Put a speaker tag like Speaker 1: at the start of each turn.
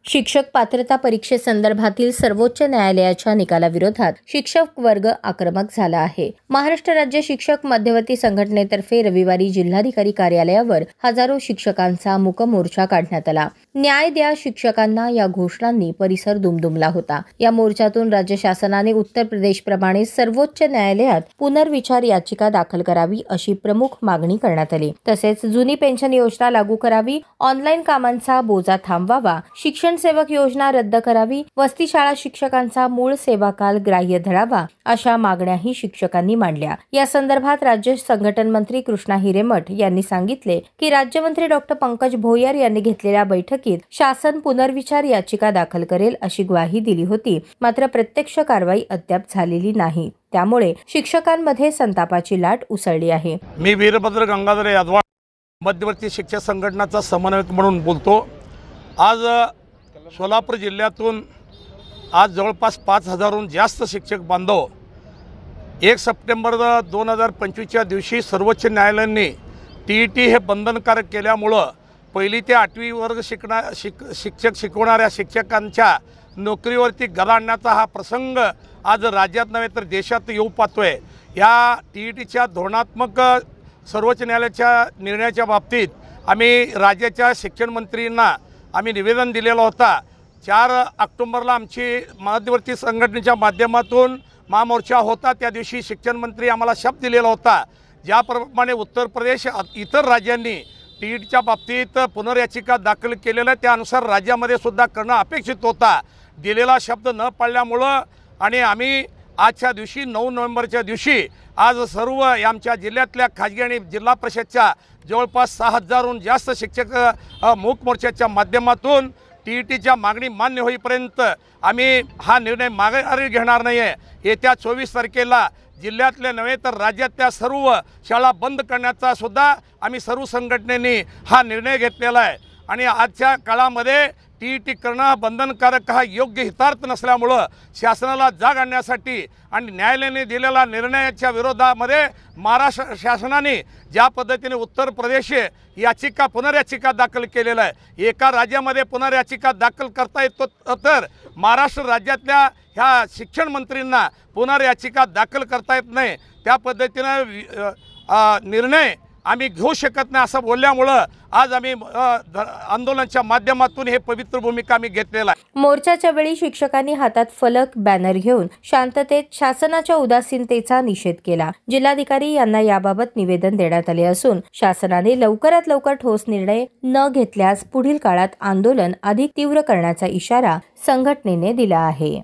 Speaker 1: शिक्षक पात्रता परीक्षेसंदर्भातील सर्वोच्च न्यायालयाच्या निकालाविरोधात शिक्षक वर्ग आक्रमक झाला आहे। महाराष्ट्र राज्य शिक्षक मध्यवर्ती संघटनेतर्फे रविवारी जिल्हाधिकारी कार्यालयावर हजारो शिक्षकांचा मूक मोर्चा काढण्यात आला। न्याय द्या शिक्षकांना या घोषणांनी परिसर दुमदुमला होता। या मोर्चातून राज्य शासनाने उत्तर प्रदेशप्रमाणे सर्वोच्च न्यायालयात पुनर्विचार याचिका दाखल करावी अशी प्रमुख मागणी करण्यात आली। तसेच जुनी पेन्शन योजना लागू करावी, ऑनलाईन कामांचा बोजा थांबवावा, शिक्षण सेवक योजना रद्द करावी, वस्ती शाळा शिक्षकांचा मूळ सेवा काल ग्राह्य धरावा अशा मागण्याही शिक्षकांनी मांडल्या। या संदर्भात राज्य संघटन मंत्री कृष्णा हिरेमठ यांनी सांगितले की राज्यमंत्री डॉक्टर पंकज भोयर यांनी घेतलेल्या बैठकीत शासन पुनर्विचार याचिका दाखल करेल अशी ग्वाही दिली होती, मात्र प्रत्यक्ष कारवाई अद्याप झालेली नाही। त्यामुळे शिक्षकांमध्ये संतापाची लाट उसळली आहे।
Speaker 2: मी वीरभद्र गंगाधर यादव मध्यवर्ती शिक्षक संघटनाचा समन्वयक म्हणून बोलतो। आज सोलापूर जिल्ह्यातून आज जवळपास 5000हून जास्त शिक्षक बांधव 1 सप्टेंबर 2025च्या दिवशी सर्वोच्च न्यायालयाने TET हे बंधनकारक केल्यामुळं पहिली ते 8वी वर्ग शिक्षक शिकवणाऱ्या शिक्षकांच्या नोकरीवरती गदा आणण्याचा हा प्रसंग आज राज्यात नव्हे तर देशात येऊ पाहतोय। या TETच्या धोरणात्मक सर्वोच्च न्यायालयाच्या निर्णयाच्या बाबतीत आम्ही राज्याच्या शिक्षण मंत्रींना आम्ही निवेदन दिलेलं होता। 4 ऑक्टोबरला आमची मध्यवर्ती संघटनेच्या माध्यमातून महामोर्चा होता। त्या दिवशी शिक्षण मंत्री आम्हाला शब्द दिलेला होता, ज्याप्रमाणे उत्तर प्रदेश इतर राज्यांनी TETच्या बाबतीत पुनर्याचिका दाखल केलेल्या त्यानुसार राज्यामध्ये सुद्धा करणं अपेक्षित होता। दिलेला शब्द न पाळल्यामुळं आणि आम्ही आजच्या दिवशी 9 नोव्हेंबरच्या दिवशी आज सर्व आमच्या जिल्ह्यातल्या खाजगी आणि जिल्हा परिषदच्या जवळपास 6000हून जास्त शिक्षक मूक मोर्चाच्या माध्यमातून TETच्या मागणी मान्य होईपर्यंत आम्ही हा निर्णय माघारी घेणार नाही आहे। येत्या 24 तारखेला जिल्ह्यातल्या नव्हे तर राज्यातल्या सर्व शाळा बंद करण्याचा सुद्धा आम्ही सर्व संघटनेने हा निर्णय घेतलेला आहे। आणि आजच्या काळामध्ये TET करणं बंधनकारक हा योग्य हितार्थ नसल्यामुळं शासनाला जाग आणण्यासाठी आणि न्यायालयाने दिलेल्या निर्णयाच्या विरोधामध्ये महाराष्ट्र शासनाने ज्या पद्धतीने उत्तर प्रदेश याचिका पुनर्याचिका दाखल केलेला आहे, एका राज्यामध्ये पुनर्याचिका दाखल करता येतो तर महाराष्ट्र राज्यातल्या ह्या शिक्षण मंत्रींना पुनर्याचिका दाखल करता येत नाही। त्या पद्धतीने निर्णय आम्ही घेऊ शकत नाही असं बोलल्यामुळं आज आम्ही आंदोलनाच्या माध्यमातून हे पवित्र भूमिका आम्ही घेतलेला आहे।
Speaker 1: मोर्चाच्या वेळी शिक्षकांनी हातात फलक, बॅनर घेऊन शांततेत शासनाच्या उदासीनतेचा निषेध केला। जिल्हाधिकारी यांना याबाबत निवेदन देण्यात आले असून शासनाने लवकरात लवकर ठोस निर्णय न घेतल्यास पुढील काळात आंदोलन अधिक तीव्र करण्याचा इशारा संघटनेने दिला आहे।